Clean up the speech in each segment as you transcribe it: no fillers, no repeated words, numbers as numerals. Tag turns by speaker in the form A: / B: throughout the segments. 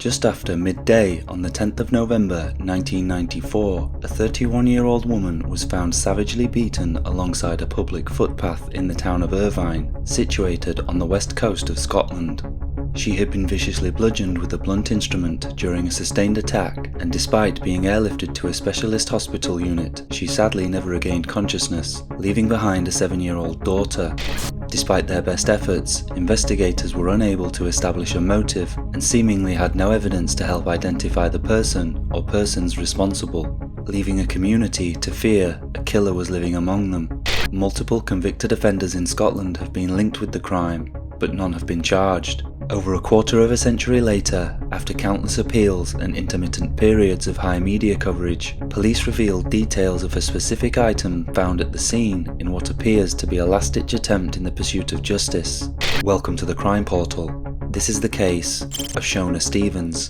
A: Just after midday on the 10th of November 1994, a 31-year-old woman was found savagely beaten alongside a public footpath in the town of Irvine, situated on the west coast of Scotland. She had been viciously bludgeoned with a blunt instrument during a sustained attack, and despite being airlifted to a specialist hospital unit, she sadly never regained consciousness, leaving behind a 7-year-old daughter. Despite their best efforts, investigators were unable to establish a motive and seemingly had no evidence to help identify the person or persons responsible, leaving a community to fear a killer was living among them. Multiple convicted offenders in Scotland have been linked with the crime, but none have been charged. Over a quarter of a century later, after countless appeals and intermittent periods of high media coverage, police revealed details of a specific item found at the scene in what appears to be a last-ditch attempt in the pursuit of justice. Welcome to the Crime Portal. This is the case of Shona Stevens.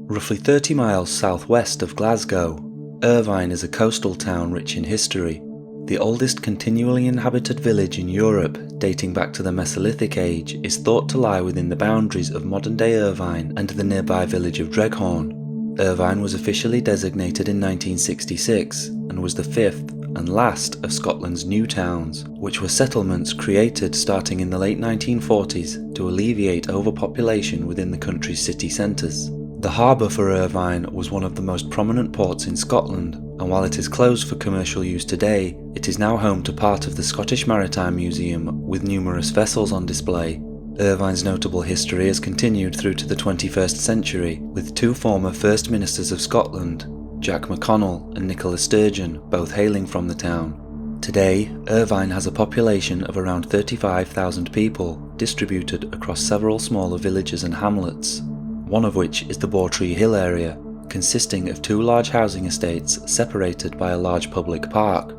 A: Roughly 30 miles southwest of Glasgow, Irvine is a coastal town rich in history. The oldest continually inhabited village in Europe, dating back to the Mesolithic age, is thought to lie within the boundaries of modern-day Irvine and the nearby village of Dreghorn. Irvine was officially designated in 1966 and was the fifth and last of Scotland's new towns, which were settlements created starting in the late 1940s to alleviate overpopulation within the country's city centres. The harbour for Irvine was one of the most prominent ports in Scotland, and while it is closed for commercial use today, it is now home to part of the Scottish Maritime Museum with numerous vessels on display. Irvine's notable history has continued through to the 21st century, with two former First Ministers of Scotland, Jack McConnell and Nicola Sturgeon, both hailing from the town. Today, Irvine has a population of around 35,000 people, distributed across several smaller villages and hamlets, one of which is the Bourtreehill area, consisting of two large housing estates separated by a large public park.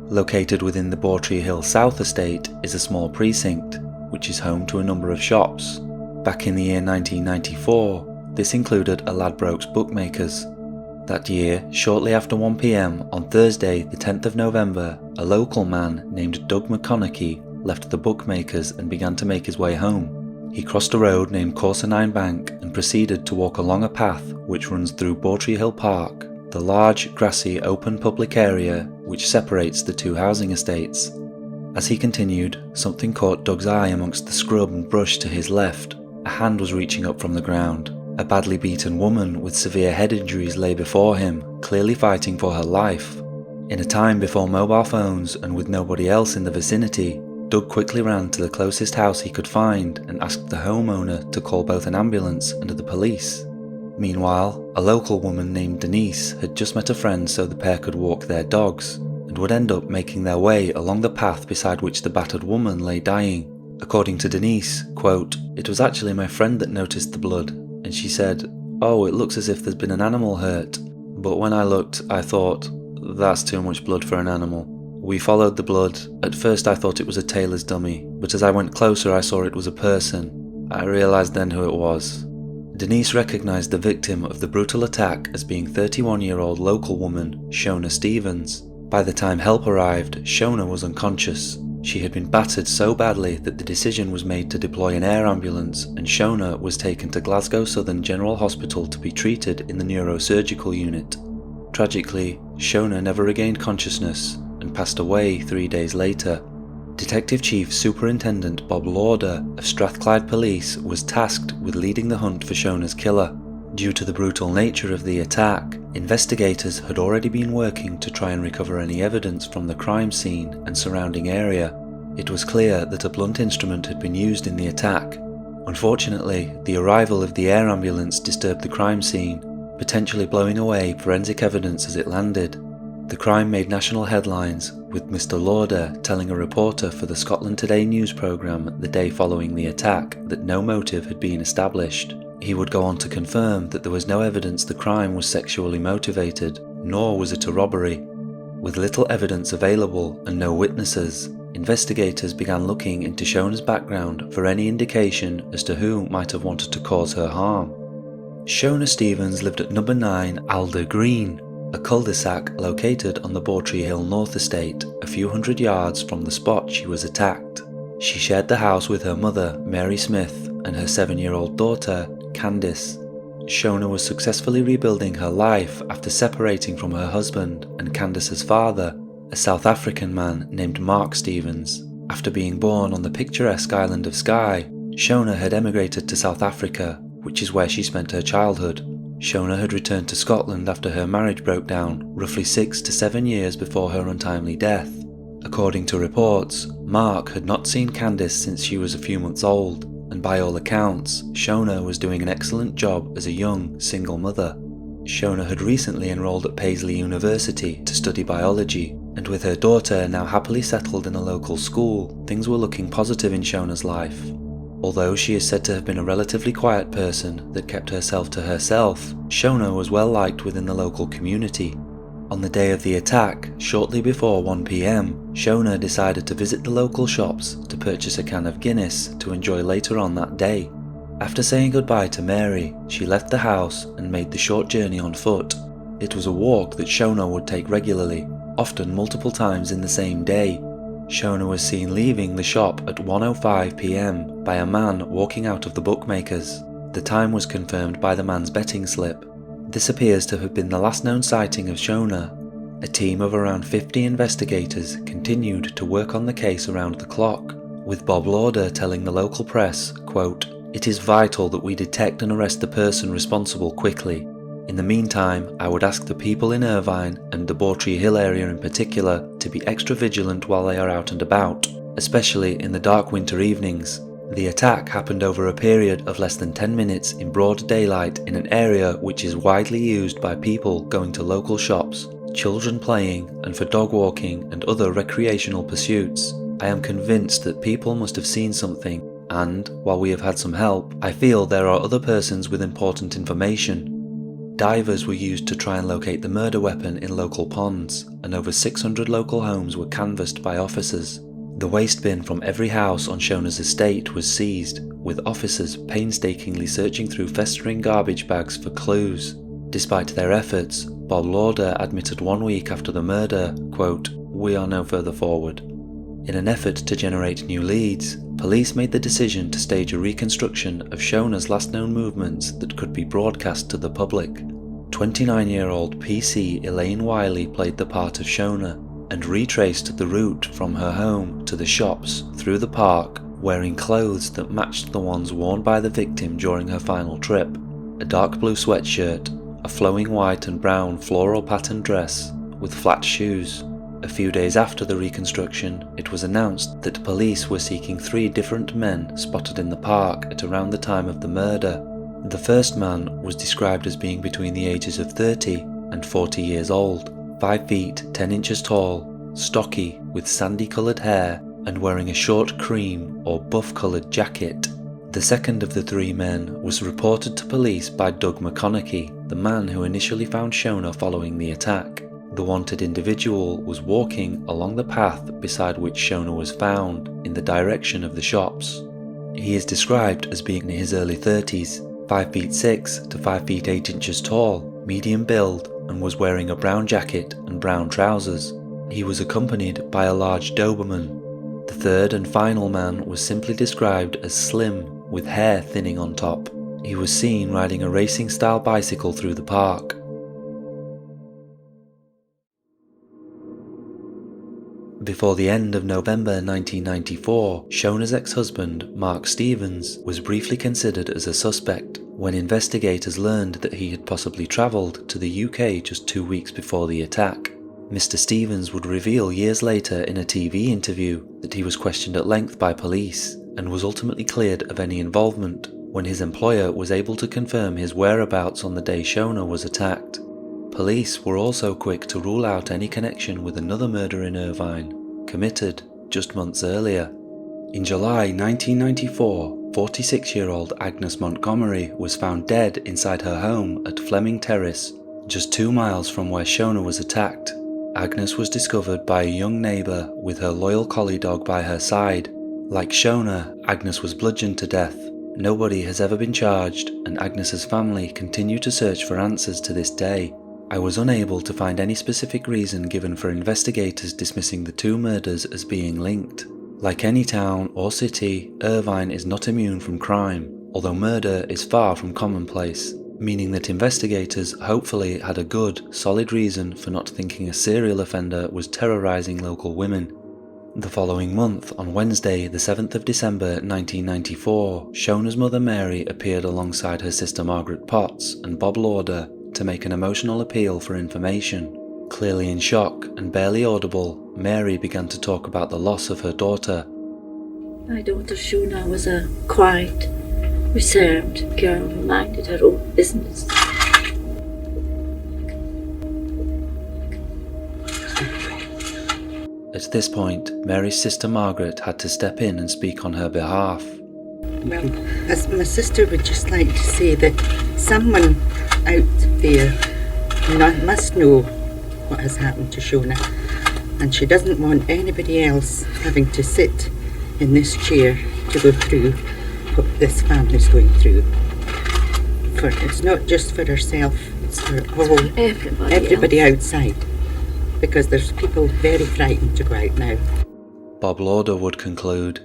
A: Located within the Bourtreehill South Estate is a small precinct, which is home to a number of shops. Back in the year 1994, this included a Ladbrokes Bookmakers. That year, shortly after 1 p.m. on Thursday the 10th of November, a local man named Doug McConaughey left the Bookmakers and began to make his way home. He crossed a road named Corsenine Bank and proceeded to walk along a path which runs through Bourtreehill Park, the large, grassy, open public area which separates the two housing estates. As he continued, something caught Doug's eye amongst the scrub and brush to his left. A hand was reaching up from the ground. A badly beaten woman with severe head injuries lay before him, clearly fighting for her life. In a time before mobile phones and with nobody else in the vicinity, Doug quickly ran to the closest house he could find and asked the homeowner to call both an ambulance and the police. Meanwhile, a local woman named Denise had just met a friend so the pair could walk their dogs, and would end up making their way along the path beside which the battered woman lay dying. According to Denise, quote, "It was actually my friend that noticed the blood, and she said, 'Oh, it looks as if there's been an animal hurt.' But when I looked, I thought, that's too much blood for an animal. We followed the blood. At first I thought it was a tailor's dummy, but as I went closer I saw it was a person. I realised then who it was." Denise recognised the victim of the brutal attack as being 31-year-old local woman Shona Stevens. By the time help arrived, Shona was unconscious. She had been battered so badly that the decision was made to deploy an air ambulance, and Shona was taken to Glasgow Southern General Hospital to be treated in the neurosurgical unit. Tragically, Shona never regained consciousness and passed away 3 days later. Detective Chief Superintendent Bob Lauder of Strathclyde Police was tasked with leading the hunt for Shona's killer. Due to the brutal nature of the attack, investigators had already been working to try and recover any evidence from the crime scene and surrounding area. It was clear that a blunt instrument had been used in the attack. Unfortunately, the arrival of the air ambulance disturbed the crime scene, potentially blowing away forensic evidence as it landed. The crime made national headlines, with Mr. Lauder telling a reporter for the Scotland Today news programme the day following the attack that no motive had been established. He would go on to confirm that there was no evidence the crime was sexually motivated, nor was it a robbery. With little evidence available and no witnesses, investigators began looking into Shona's background for any indication as to who might have wanted to cause her harm. Shona Stevens lived at number 9 Alder Green, a cul-de-sac located on the Bourtreehill North Estate, a few hundred yards from the spot she was attacked. She shared the house with her mother, Mary Smith, and her 7-year-old daughter, Candice. Shona was successfully rebuilding her life after separating from her husband and Candice's father, a South African man named Mark Stevens. After being born on the picturesque island of Skye, Shona had emigrated to South Africa, which is where she spent her childhood. Shona had returned to Scotland after her marriage broke down, roughly 6 to 7 years before her untimely death. According to reports, Mark had not seen Candice since she was a few months old, and by all accounts, Shona was doing an excellent job as a young, single mother. Shona had recently enrolled at Paisley University to study biology, and with her daughter now happily settled in a local school, things were looking positive in Shona's life. Although she is said to have been a relatively quiet person that kept herself to herself, Shona was well liked within the local community. On the day of the attack, shortly before 1 PM, Shona decided to visit the local shops to purchase a can of Guinness to enjoy later on that day. After saying goodbye to Mary, she left the house and made the short journey on foot. It was a walk that Shona would take regularly, often multiple times in the same day. Shona was seen leaving the shop at 1:05 PM by a man walking out of the bookmakers. The time was confirmed by the man's betting slip. This appears to have been the last known sighting of Shona. A team of around 50 investigators continued to work on the case around the clock, with Bob Lauder telling the local press, quote, "It is vital that we detect and arrest the person responsible quickly. In the meantime, I would ask the people in Irvine and the Bourtreehill area in particular to be extra vigilant while they are out and about, especially in the dark winter evenings. The attack happened over a period of less than 10 minutes in broad daylight in an area which is widely used by people going to local shops, children playing, and for dog walking and other recreational pursuits. I am convinced that people must have seen something, and, while we have had some help, I feel there are other persons with important information." Divers were used to try and locate the murder weapon in local ponds, and over 600 local homes were canvassed by officers. The waste bin from every house on Shona's estate was seized, with officers painstakingly searching through festering garbage bags for clues. Despite their efforts, Bob Lauder admitted 1 week after the murder, quote, "We are no further forward." In an effort to generate new leads, police made the decision to stage a reconstruction of Shona's last known movements that could be broadcast to the public. 29-year-old PC Elaine Wiley played the part of Shona, and retraced the route from her home to the shops through the park, wearing clothes that matched the ones worn by the victim during her final trip: a dark blue sweatshirt, a flowing white and brown floral patterned dress, with flat shoes. A few days after the reconstruction, it was announced that police were seeking 3 different men spotted in the park at around the time of the murder. The first man was described as being between the ages of 30 and 40 years old, 5 feet 10 inches tall, stocky with sandy-coloured hair, and wearing a short cream or buff-coloured jacket. The second of the 3 men was reported to police by Doug McConaughey, the man who initially found Shona following the attack. The wanted individual was walking along the path beside which Shona was found, in the direction of the shops. He is described as being in his early 30s, 5 feet 6 to 5 feet 8 inches tall, medium build, and was wearing a brown jacket and brown trousers. He was accompanied by a large Doberman. The third and final man was simply described as slim, with hair thinning on top. He was seen riding a racing-style bicycle through the park. Before the end of November 1994, Shona's ex-husband, Mark Stevens, was briefly considered as a suspect when investigators learned that he had possibly travelled to the UK just 2 weeks before the attack. Mr. Stevens would reveal years later in a TV interview that he was questioned at length by police and was ultimately cleared of any involvement when his employer was able to confirm his whereabouts on the day Shona was attacked. Police were also quick to rule out any connection with another murder in Irvine, committed just months earlier. In July 1994, 46-year-old Agnes Montgomery was found dead inside her home at Fleming Terrace, just 2 miles from where Shona was attacked. Agnes was discovered by a young neighbour with her loyal collie dog by her side. Like Shona, Agnes was bludgeoned to death. Nobody has ever been charged, and Agnes's family continue to search for answers to this day. I was unable to find any specific reason given for investigators dismissing the 2 murders as being linked. Like any town or city, Irvine is not immune from crime, although murder is far from commonplace, meaning that investigators hopefully had a good, solid reason for not thinking a serial offender was terrorizing local women. The following month, on Wednesday, the 7th of December 1994, Shona's mother Mary appeared alongside her sister Margaret Potts and Bob Lauder to make an emotional appeal for information. Clearly in shock and barely audible, Mary began to talk about the loss of her daughter.
B: My daughter Shona was a quiet, reserved girl who minded her own business.
A: At this point, Mary's sister Margaret had to step in and speak on her behalf.
C: Well, as my sister would just like to say that someone out there must know what has happened to Shona, and she doesn't want anybody else having to sit in this chair to go through what this family's going through. It's not just for herself, it's for everybody outside, because there's people very frightened to go out now.
A: Bob Lauder would conclude.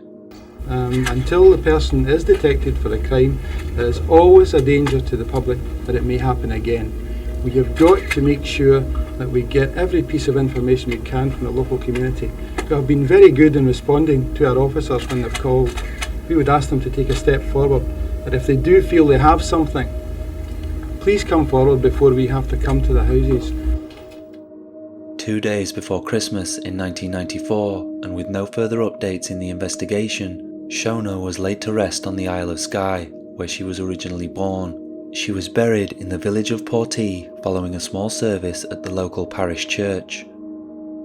D: Until the person is detected for a crime, there is always a danger to the public that it may happen again. We have got to make sure that we get every piece of information we can from the local community. We have been very good in responding to our officers when they've called. We would ask them to take a step forward, that if they do feel they have something, please come forward before we have to come to the houses.
A: 2 days before Christmas in 1994, and with no further updates in the investigation, Shona was laid to rest on the Isle of Skye, where she was originally born. She was buried in the village of Bourtreehill following a small service at the local parish church.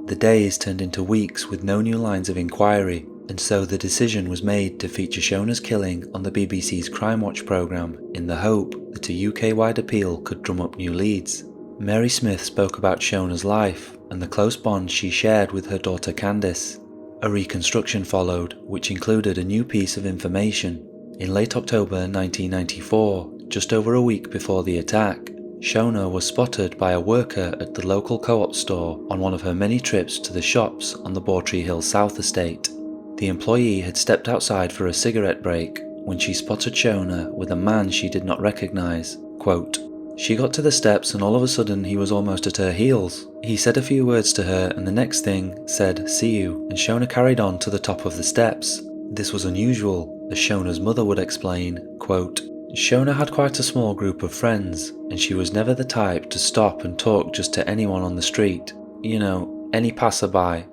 A: The days turned into weeks with no new lines of inquiry, and so the decision was made to feature Shona's killing on the BBC's Crime Watch programme in the hope that a UK-wide appeal could drum up new leads. Mary Smith spoke about Shona's life and the close bond she shared with her daughter Candice. A reconstruction followed, which included a new piece of information. In late October 1994, just over a week before the attack, Shona was spotted by a worker at the local co-op store on one of her many trips to the shops on the Bourtreehill South estate. The employee had stepped outside for a cigarette break when she spotted Shona with a man she did not recognise. Quote, "She got to the steps and all of a sudden he was almost at her heels. He said a few words to her and the next thing said, 'See you,' and Shona carried on to the top of the steps. This was unusual, as Shona's mother would explain. Quote, Shona had quite a small group of friends, and she was never the type to stop and talk just to anyone on the street. You know, any passerby."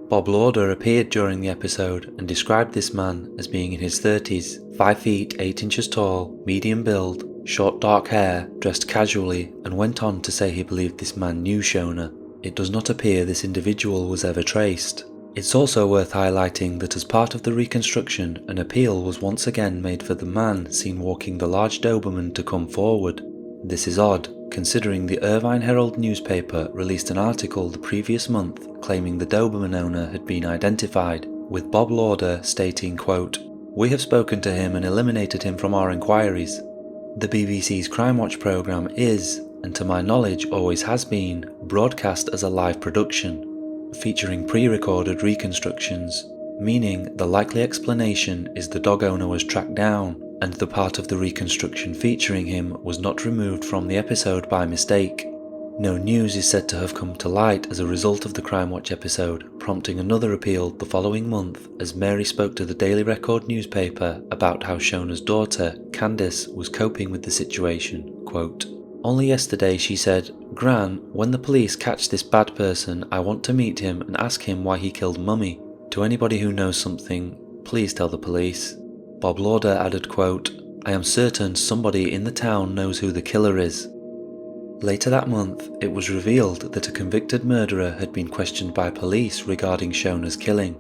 A: Bob Lauder appeared during the episode and described this man as being in his 30s, 5 feet 8 inches tall, medium build, short dark hair, dressed casually, and went on to say he believed this man knew Shona. It does not appear this individual was ever traced. It's also worth highlighting that as part of the reconstruction, an appeal was once again made for the man seen walking the large Doberman to come forward. This is odd, considering the Irvine Herald newspaper released an article the previous month claiming the Doberman owner had been identified, with Bob Lauder stating, quote, "We have spoken to him and eliminated him from our inquiries." The BBC's Crime Watch programme is, and to my knowledge always has been, broadcast as a live production, featuring pre-recorded reconstructions, meaning the likely explanation is the dog owner was tracked down, and the part of the reconstruction featuring him was not removed from the episode by mistake. No news is said to have come to light as a result of the Crime Watch episode, prompting another appeal the following month as Mary spoke to the Daily Record newspaper about how Shona's daughter, Candice, was coping with the situation. Quote, "Only yesterday she said, 'Gran, when the police catch this bad person, I want to meet him and ask him why he killed Mummy. To anybody who knows something, please tell the police.'" Bob Lauder added, quote, "I am certain somebody in the town knows who the killer is." Later that month, it was revealed that a convicted murderer had been questioned by police regarding Shona's killing.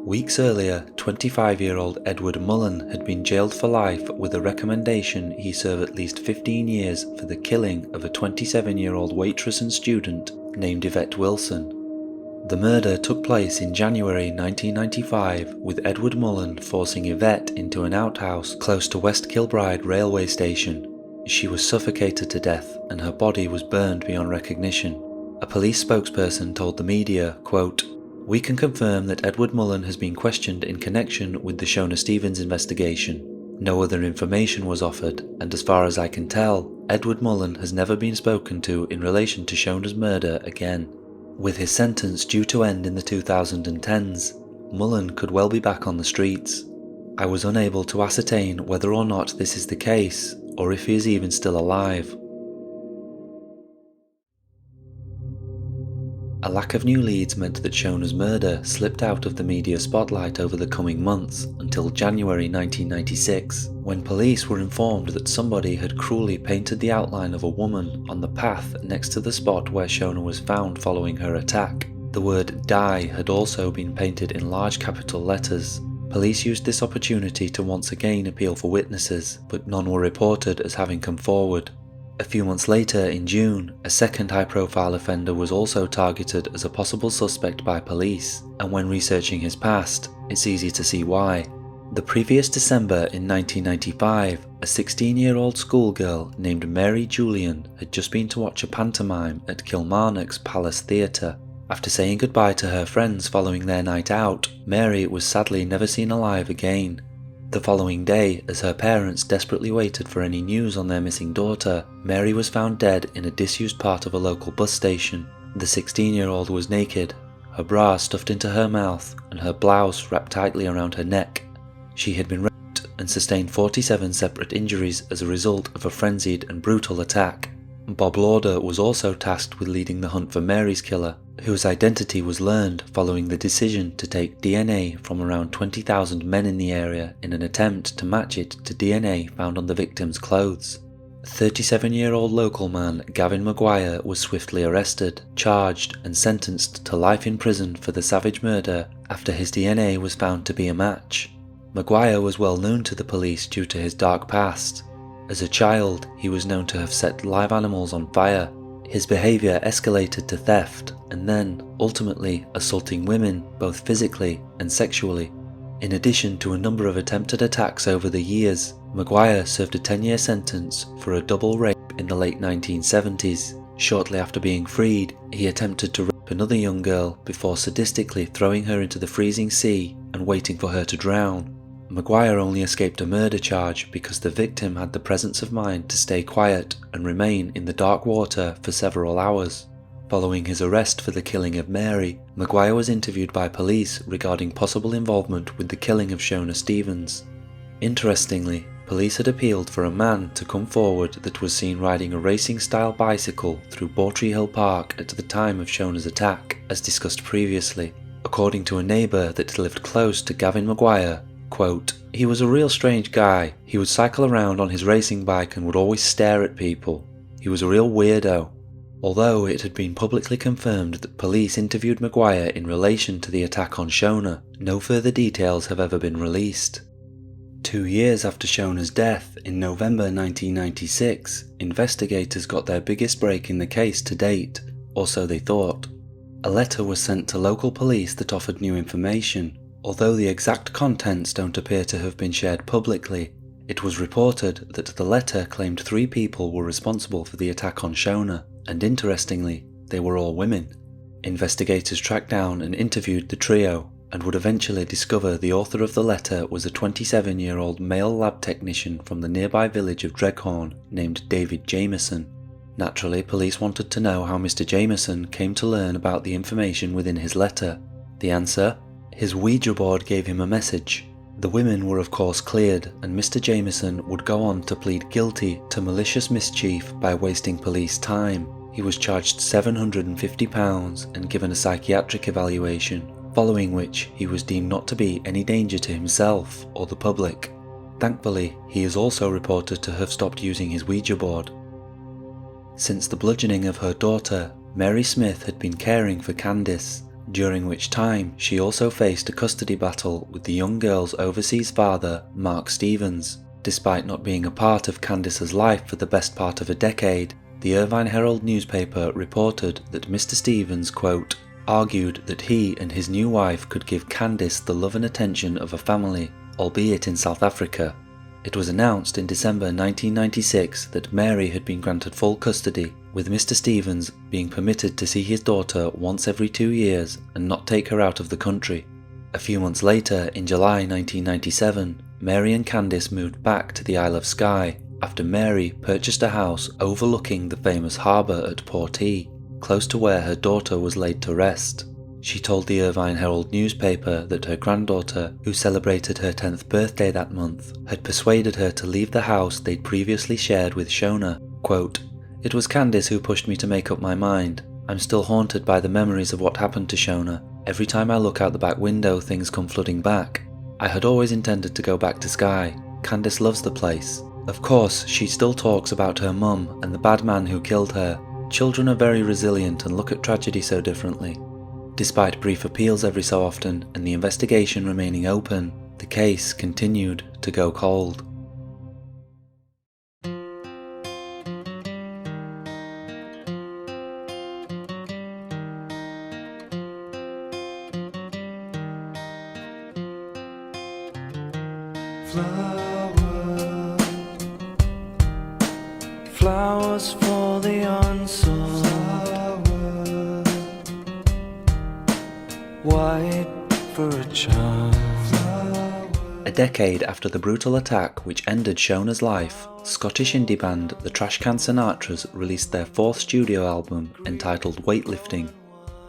A: Weeks earlier, 25-year-old Edward Mullen had been jailed for life with a recommendation he serve at least 15 years for the killing of a 27-year-old waitress and student named Yvette Wilson. The murder took place in January 1995, with Edward Mullen forcing Yvette into an outhouse close to West Kilbride railway station. She was suffocated to death and her body was burned beyond recognition. A police spokesperson told the media, quote, We can confirm that Edward Mullen has been questioned in connection with the Shona Stevens investigation. No other information was offered, and as far as I can tell, Edward Mullen has never been spoken to in relation to Shona's murder again. With his sentence due to end in the 2010s, Mullen could well be back on the streets. I was unable to ascertain whether or not this is the case, or if he is even still alive. A lack of new leads meant that Shona's murder slipped out of the media spotlight over the coming months until January 1996, when police were informed that somebody had cruelly painted the outline of a woman on the path next to the spot where Shona was found following her attack. The word "die" had also been painted in large capital letters. Police used this opportunity to once again appeal for witnesses, but none were reported as having come forward. A few months later, in June, a second high-profile offender was also targeted as a possible suspect by police, and when researching his past, it's easy to see why. The previous December in 1995, a 16-year-old schoolgirl named Mary Julian had just been to watch a pantomime at Kilmarnock's Palace Theatre. After saying goodbye to her friends following their night out, Mary was sadly never seen alive again. The following day, as her parents desperately waited for any news on their missing daughter, Mary was found dead in a disused part of a local bus station. The 16-year-old was naked, her bra stuffed into her mouth and her blouse wrapped tightly around her neck. She had been raped and sustained 47 separate injuries as a result of a frenzied and brutal attack. Bob Lauder was also tasked with leading the hunt for Mary's killer, whose identity was learned following the decision to take DNA from around 20,000 men in the area in an attempt to match it to DNA found on the victim's clothes. 37-year-old local man Gavin McGuire was swiftly arrested, charged and sentenced to life in prison for the savage murder after his DNA was found to be a match. McGuire was well known to the police due to his dark past. As a child, he was known to have set live animals on fire. His behaviour escalated to theft and then, ultimately, assaulting women both physically and sexually. In addition to a number of attempted attacks over the years, McGuire served a 10-year sentence for a double rape in the late 1970s. Shortly after being freed, he attempted to rape another young girl before sadistically throwing her into the freezing sea and waiting for her to drown. McGuire only escaped a murder charge because the victim had the presence of mind to stay quiet and remain in the dark water for several hours. Following his arrest for the killing of Mary, McGuire was interviewed by police regarding possible involvement with the killing of Shona Stevens. Interestingly, police had appealed for a man to come forward that was seen riding a racing-style bicycle through Bourtreehill Park at the time of Shona's attack, as discussed previously. According to a neighbour that lived close to Gavin McGuire, quote, "He was a real strange guy. He would cycle around on his racing bike and would always stare at people. He was a real weirdo." Although it had been publicly confirmed that police interviewed McGuire in relation to the attack on Shona, no further details have ever been released. 2 years after Shona's death, in November 1996, investigators got their biggest break in the case to date, or so they thought. A letter was sent to local police that offered new information. Although the exact contents don't appear to have been shared publicly, it was reported that the letter claimed 3 people were responsible for the attack on Shona, and interestingly, they were all women. Investigators tracked down and interviewed the trio, and would eventually discover the author of the letter was a 27-year-old male lab technician from the nearby village of Dreghorn named David Jameson. Naturally, police wanted to know how Mr. Jameson came to learn about the information within his letter. The answer? His Ouija board gave him a message. The women were of course cleared, and Mr. Jameson would go on to plead guilty to malicious mischief by wasting police time. He was charged £750 and given a psychiatric evaluation, following which he was deemed not to be any danger to himself or the public. Thankfully, he is also reported to have stopped using his Ouija board. Since the bludgeoning of her daughter, Mary Smith had been caring for Candice, during which time she also faced a custody battle with the young girl's overseas father, Mark Stevens. Despite not being a part of Candice's life for the best part of a decade, the Irvine Herald newspaper reported that Mr. Stevens, quote, argued that he and his new wife could give Candice the love and attention of a family, albeit in South Africa. It was announced in December 1996 that Mary had been granted full custody, with Mr. Stevens being permitted to see his daughter once every 2 years and not take her out of the country. A few months later, in July 1997, Mary and Candice moved back to the Isle of Skye after Mary purchased a house overlooking the famous harbour at Bourtreehill, close to where her daughter was laid to rest. She told the Irvine Herald newspaper that her granddaughter, who celebrated her 10th birthday that month, had persuaded her to leave the house they'd previously shared with Shona. Quote, "It was Candice who pushed me to make up my mind. I'm still haunted by the memories of what happened to Shona. Every time I look out the back window, things come flooding back. I had always intended to go back to Skye. Candice loves the place. Of course, she still talks about her mum and the bad man who killed her. Children are very resilient and look at tragedy so differently." Despite brief appeals every so often and the investigation remaining open, the case continued to go cold.
E: Flowers for the unsolved, white for a child.
A: A decade after the brutal attack which ended Shona's life, Scottish indie band the Trashcan Sinatras released their 4th studio album entitled Weightlifting.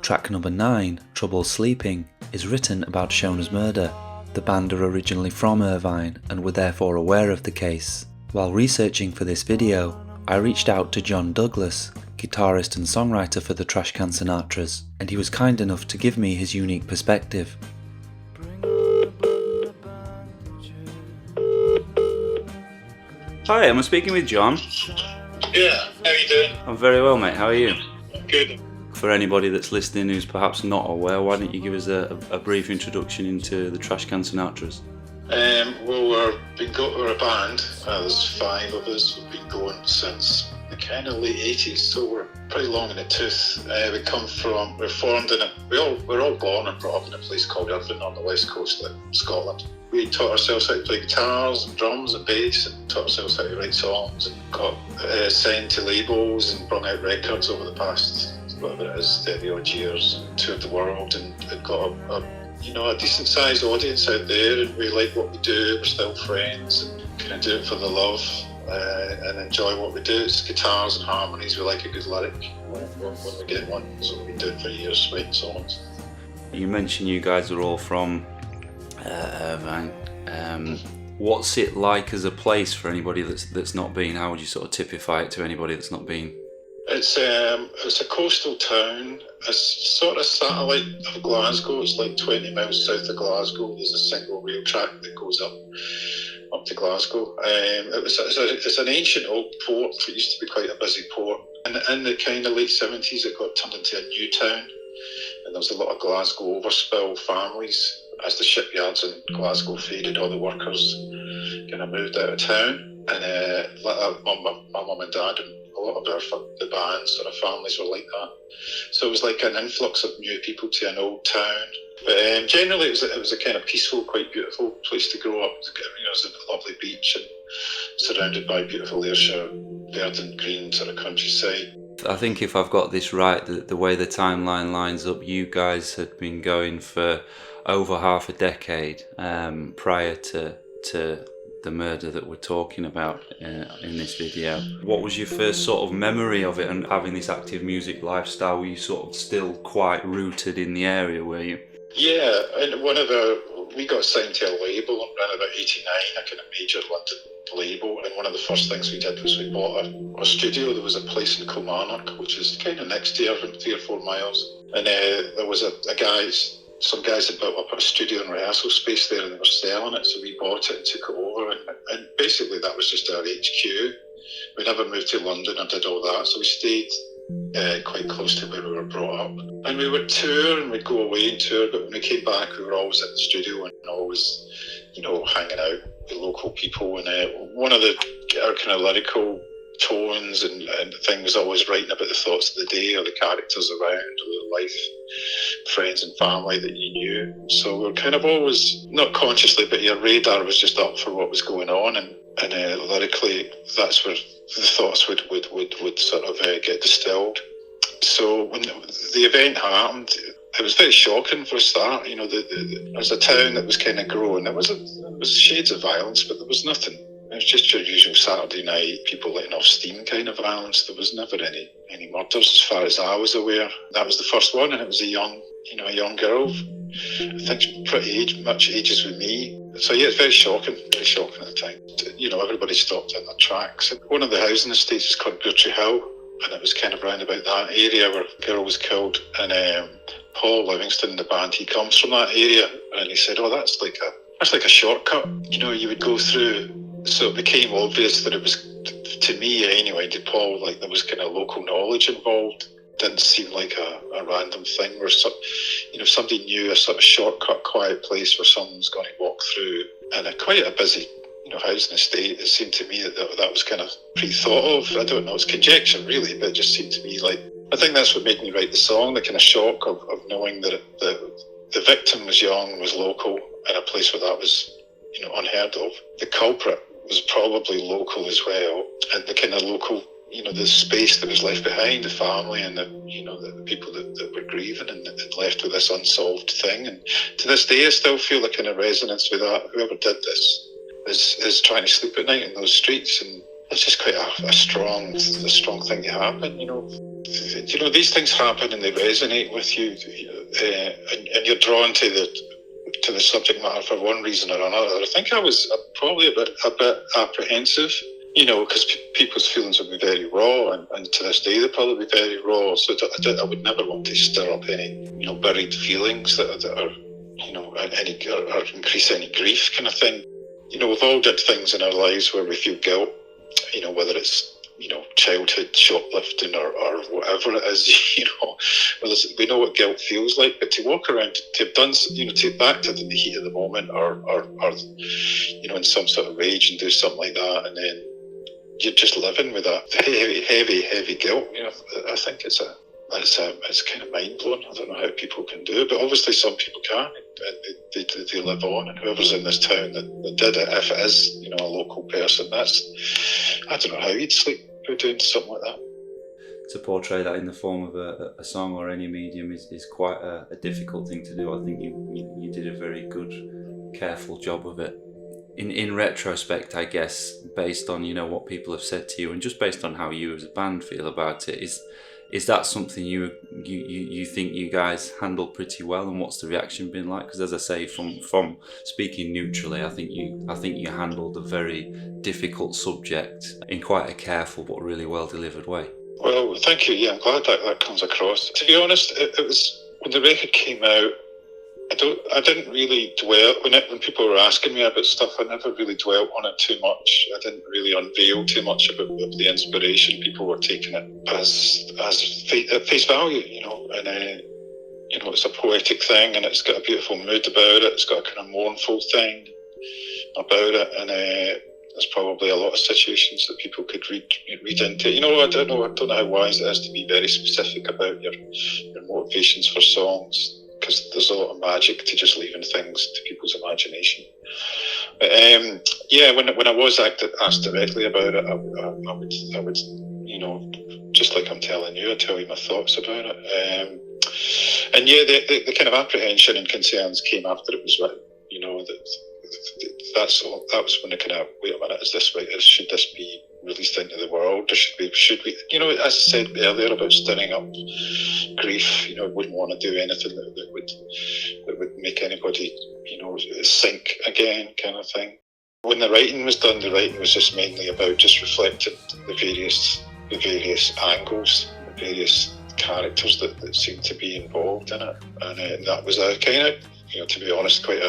A: Track number 9, Trouble Sleeping, is written about Shona's murder. The band are originally from Irvine and were therefore aware of the case. While researching for this video, I reached out to John Douglas, guitarist and songwriter for the Trashcan Sinatras, and he was kind enough to give me his unique perspective.
F: Hi, am I speaking with John?
G: Yeah, how are you doing?
F: I'm very well, mate. How are you?
G: Good.
F: For anybody that's listening who's perhaps not aware, why don't you give us a brief introduction into the Trashcan Sinatras?
G: Well, we're a band. There's 5 of us. We've been going since the kind of late 80s, so we're pretty long in the tooth. We're formed we're all born and brought up in a place called Irvine on the west coast of Scotland. We taught ourselves how to play guitars and drums and bass, and taught ourselves how to write songs, and got signed to labels and brought out records over the past, whatever it is, 30 odd years, toured the world, and got a decent sized audience out there, and we like what we do. We're still friends and kind of do it for the love and enjoy what we do. It's guitars and harmonies. We like a good lyric when we get one, so we've been doing for years, writing songs.
F: You mentioned you guys are all from Irvine. What's it like as a place for anybody that's not been? How would you sort of typify it to anybody that's not been?
G: It's a coastal town. It's sort of satellite of Glasgow. It's like 20 miles south of Glasgow. There's a single rail track that goes up to Glasgow. It's an ancient old port. It used to be quite a busy port. And in the kind of late 70s, it got turned into a new town. And there was a lot of Glasgow overspill families. As the shipyards in Glasgow faded, all the workers kind of moved out of town. And my mum and dad and a lot of the bands sort of families were like that. So it was like an influx of new people to an old town. But generally it was a kind of peaceful, quite beautiful place to grow up. It was a lovely beach and surrounded by beautiful Ayrshire, verdant green sort of countryside.
F: I think if I've got this right, the way the timeline lines up, you guys had been going for over half a decade prior to the murder that we're talking about in this video. What was your first sort of memory of it and having this active music lifestyle? Were you sort of still quite rooted in the area, were you?
G: Yeah, and we got signed to a label around about 89, a kind of major London label, and one of the first things we did was we bought a studio. There was a place in Kilmarnock, which is kind of next to Irvine, 3 or 4 miles, and there was some guys had built up a studio and rehearsal space there, and they were selling it, so we bought it and took it over, and basically that was just our HQ. We never moved to London or did all that, so we stayed quite close to where we were brought up. And we would tour and we'd go away and tour, but when we came back we were always at the studio and always, hanging out with local people. And one of our kind of lyrical tones and things, always writing about the thoughts of the day or the characters around or the life, friends and family that you knew. So we were kind of always, not consciously, but your radar was just up for what was going on, and lyrically that's where the thoughts would sort of get distilled. So when the event happened, it was very shocking for a start. You know, there was a town that was kind of growing. There was shades of violence, but there was nothing. It was just your usual Saturday night, people letting off steam kind of violence. There was never any murders as far as I was aware. That was the first one, and it was a young girl. I think pretty much ages with me. So yeah, it's very shocking at the time. You know, everybody stopped in their tracks. One of the housing estates is called Bourtreehill, and it was kind of round about that area where a girl was killed. And Paul Livingston, the band, he comes from that area, and he said, "Oh, that's like a shortcut. You know, you would go through." So it became obvious that it was, to me anyway, to Paul, like there was kind of local knowledge involved. Didn't seem like a random thing where somebody knew a sort of shortcut, quiet place where someone's going to walk through, and quite a busy housing estate. It seemed to me that was kind of pre-thought of. I don't know, it's conjecture really, but it just seemed to me like, I think that's what made me write the song, the kind of shock of knowing that the victim was young, was local, in a place where that was unheard of. The culprit was probably local as well, and the kind of local, the space that was left behind, the family and the people that were grieving and left with this unsolved thing. And to this day, I still feel a kind of resonance with that. Whoever did this is trying to sleep at night in those streets, and it's just quite a strong thing to happen. These things happen and they resonate with you, and you're drawn to the subject matter for one reason or another. I think I was probably a bit apprehensive, because people's feelings would be very raw, and to this day they'll probably be very raw. So I would never want to stir up any, buried feelings that are, or increase any grief kind of thing. We've all did things in our lives where we feel guilt, whether it's, childhood shoplifting or whatever it is, we know what guilt feels like, but to walk around, to have done, to back to the heat of the moment or in some sort of rage and do something like that, and then you're just living with that heavy guilt. I think it's kind of mind blowing. I don't know how people can do it, but obviously some people can. They live on, and whoever's in this town that did it, if it is a local person, I don't know how you'd sleep doing something like that.
F: To portray that in the form of a song or any medium is quite a difficult thing to do. I think you did a very good, careful job of it. In retrospect, I guess, based on what people have said to you, and just based on how you as a band feel about it, is that something you think you guys handled pretty well, and what's the reaction been like? Because as I say, from speaking neutrally, I think you handled a very difficult subject in quite a careful but really well delivered way.
G: Well, thank you. Yeah, I'm glad that comes across. To be honest, it was when the record came out. I didn't really dwell when people were asking me about stuff. I never really dwelt on it too much. I didn't really unveil too much about the inspiration. People were taking it as at face value, and it's a poetic thing, and it's got a beautiful mood about it. It's got a kind of mournful thing about it, and there's probably a lot of situations that people could read into. I don't know how wise it is to be very specific about your motivations for songs, because there's a lot of magic to just leaving things to people's imagination. But when I was asked directly about it, I would just like I'm telling you, I'd tell you my thoughts about it. And the kind of apprehension and concerns came after it was written. That was when I kind of, wait a minute, is this right? Should this be released into the world, or should we? As I said earlier about stirring up grief, wouldn't want to do anything that would make anybody, sink again, kind of thing. When the writing was done, the writing was just mainly about just reflecting the various angles, the various characters that seemed to be involved in it, and that was a kind of, to be honest, quite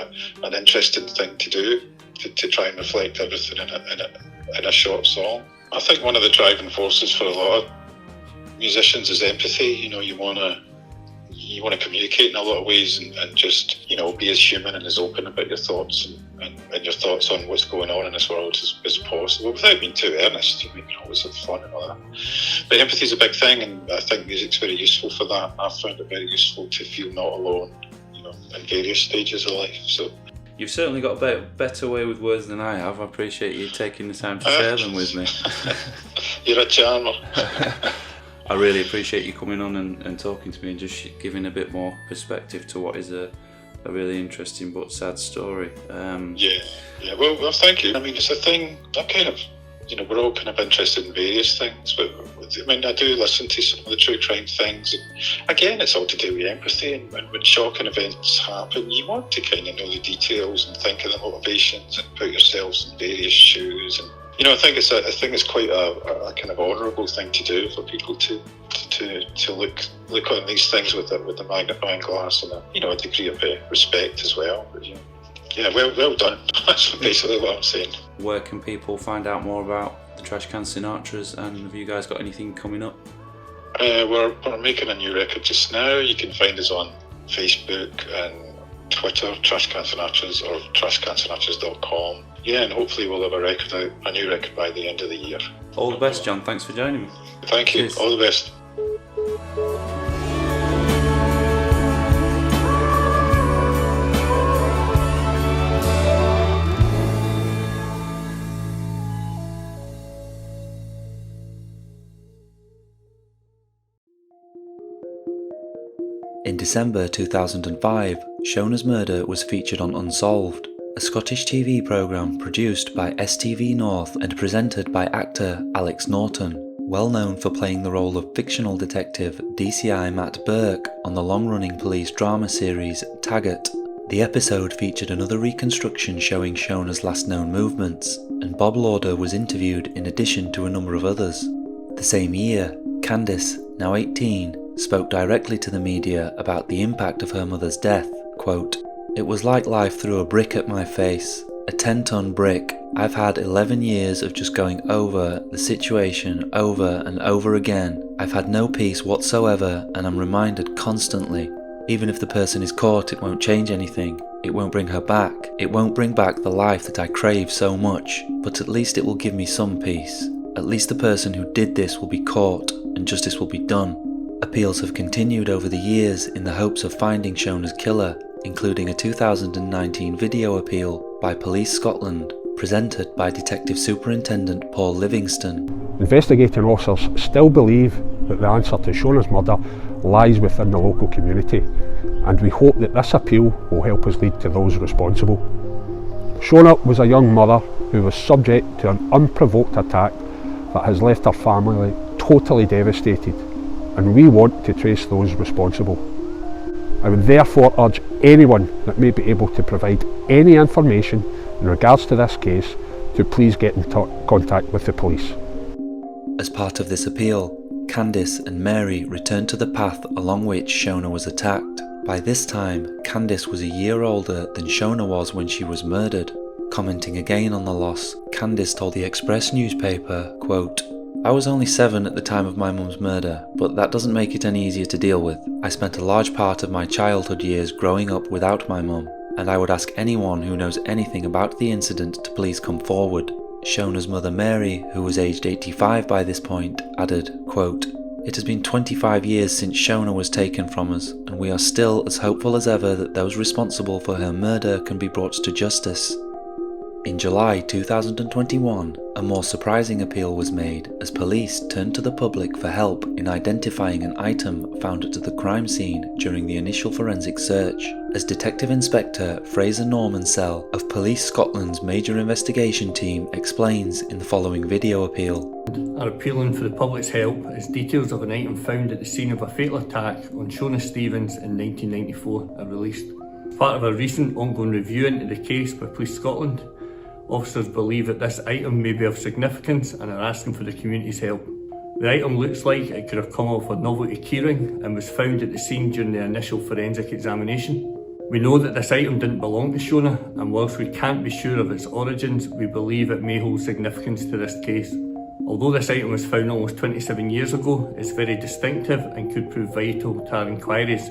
G: an interesting thing to do, to try and reflect everything in a short song. I think one of the driving forces for a lot of musicians is empathy. You want you want to communicate in a lot of ways and just, be as human and as open about your thoughts and your thoughts on what's going on in this world as possible, without being too earnest. You can always have fun and all that. But empathy is a big thing, and I think music's very useful for that. I've found it very useful to feel not alone, in various stages of life. So
F: you've certainly got a better way with words than I have. I appreciate you taking the time to share them with me.
G: You're a charmer.
F: I really appreciate you coming on and talking to me and just giving a bit more perspective to what is a really interesting but sad story.
G: Yeah. Well, thank you. I mean, it's a thing that kind of, we're all kind of interested in various things, but I do listen to some of the true crime things, and again, it's all to do with empathy, and when shocking events happen, you want to kind of know the details and think of the motivations and put yourselves in various shoes, and I think it's quite a kind of honourable thing to do for people to look on these things with the magnifying glass and a degree of respect as well. But, yeah, well done. That's basically what I'm saying.
F: Where can people find out more about the Trashcan Sinatras, and have you guys got anything coming up?
G: We're making a new record just now. You can find us on Facebook and Twitter, Trashcan Sinatras, or trashcansinatras.com. Yeah, and hopefully we'll have a new record by the end of the year.
F: All the best, John. Thanks for joining me.
G: Thank you.
F: Cheers.
G: All the best.
A: In December 2005, Shona's murder was featured on Unsolved, a Scottish TV programme produced by STV North and presented by actor Alex Norton, well known for playing the role of fictional detective DCI Matt Burke on the long-running police drama series Taggart. The episode featured another reconstruction showing Shona's last known movements, and Bob Lauder was interviewed in addition to a number of others. The same year, Candice, now 18, spoke directly to the media about the impact of her mother's death. Quote, "It was like life threw a brick at my face, a 10-ton brick. I've had 11 years of just going over the situation over and over again. I've had no peace whatsoever, and I'm reminded constantly. Even if the person is caught, it won't change anything. It won't bring her back. It won't bring back the life that I crave so much, but at least it will give me some peace. At least the person who did this will be caught, and justice will be done." Appeals have continued over the years in the hopes of finding Shona's killer, including a 2019 video appeal by Police Scotland, presented by Detective Superintendent Paul Livingston.
H: Investigating officers still believe that the answer to Shona's murder lies within the local community, and we hope that this appeal will help us lead to those responsible. Shona was a young mother who was subject to an unprovoked attack that has left her family totally devastated, and we want to trace those responsible. I would therefore urge anyone that may be able to provide any information in regards to this case to please get in contact with the police.
A: As part of this appeal, Candice and Mary returned to the path along which Shona was attacked. By this time, Candice was a year older than Shona was when she was murdered. Commenting again on the loss, Candice told the Express newspaper, quote, "I was only 7 at the time of my mum's murder, but that doesn't make it any easier to deal with. I spent a large part of my childhood years growing up without my mum, and I would ask anyone who knows anything about the incident to please come forward." Shona's mother Mary, who was aged 85 by this point, added, quote, "It has been 25 years since Shona was taken from us, and we are still as hopeful as ever that those responsible for her murder can be brought to justice." In July 2021, a more surprising appeal was made as police turned to the public for help in identifying an item found at the crime scene during the initial forensic search, as Detective Inspector Fraser Normansell of Police Scotland's major investigation team explains in the following video appeal.
I: Are appealing for the public's help as details of an item found at the scene of a fatal attack on Shona Stevens in 1994 are released. As part of a recent ongoing review into the case by Police Scotland, officers believe that this item may be of significance and are asking for the community's help. The item looks like it could have come off a novelty keyring and was found at the scene during the initial forensic examination. We know that this item didn't belong to Shona, and whilst we can't be sure of its origins, we believe it may hold significance to this case. Although this item was found almost 27 years ago, it's very distinctive and could prove vital to our inquiries.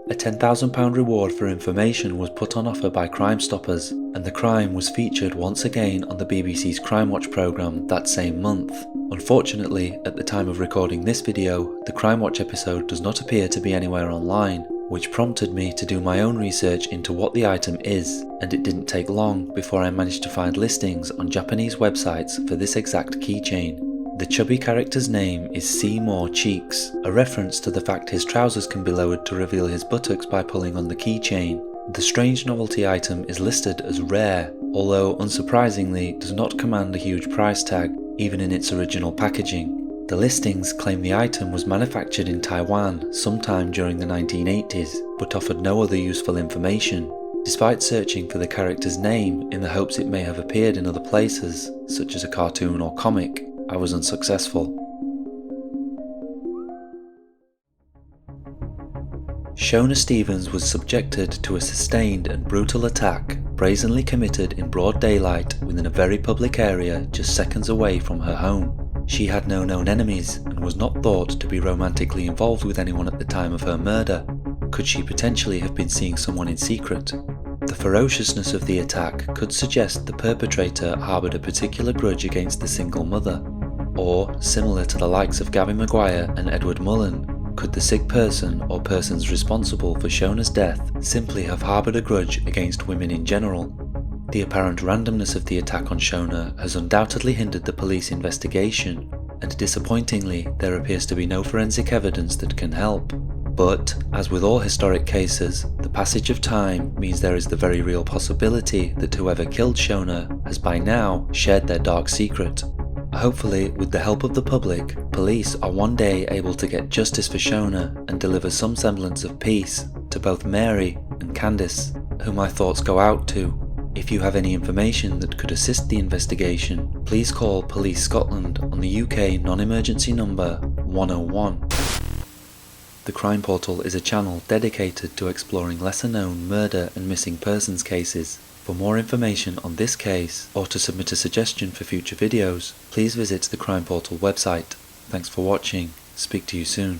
A: a £10,000 reward for information was put on offer by Crime Stoppers, and the crime was featured once again on the BBC's Crime Watch programme that same month. Unfortunately, at the time of recording this video, the Crime Watch episode does not appear to be anywhere online, which prompted me to do my own research into what the item is, and it didn't take long before I managed to find listings on Japanese websites for this exact keychain. The chubby character's name is Seymour Cheeks, a reference to the fact his trousers can be lowered to reveal his buttocks by pulling on the keychain. The strange novelty item is listed as rare, although unsurprisingly does not command a huge price tag, even in its original packaging. The listings claim the item was manufactured in Taiwan sometime during the 1980s, but offered no other useful information. Despite searching for the character's name in the hopes it may have appeared in other places, such as a cartoon or comic, I was unsuccessful. Shona Stevens was subjected to a sustained and brutal attack, brazenly committed in broad daylight within a very public area just seconds away from her home. She had no known enemies and was not thought to be romantically involved with anyone at the time of her murder. Could she potentially have been seeing someone in secret? The ferociousness of the attack could suggest the perpetrator harboured a particular grudge against the single mother. Or, similar to the likes of Gavin McGuire and Edward Mullen, could the sick person or persons responsible for Shona's death simply have harboured a grudge against women in general? The apparent randomness of the attack on Shona has undoubtedly hindered the police investigation, and disappointingly there appears to be no forensic evidence that can help. But, as with all historic cases, the passage of time means there is the very real possibility that whoever killed Shona has by now shared their dark secret. Hopefully, with the help of the public, police are one day able to get justice for Shona and deliver some semblance of peace to both Mary and Candice, whom my thoughts go out to. If you have any information that could assist the investigation, please call Police Scotland on the UK non-emergency number 101. The Crime Portal is a channel dedicated to exploring lesser-known murder and missing persons cases. For more information on this case, or to submit a suggestion for future videos, please visit the Crime Portal website. Thanks for watching. Speak to you soon.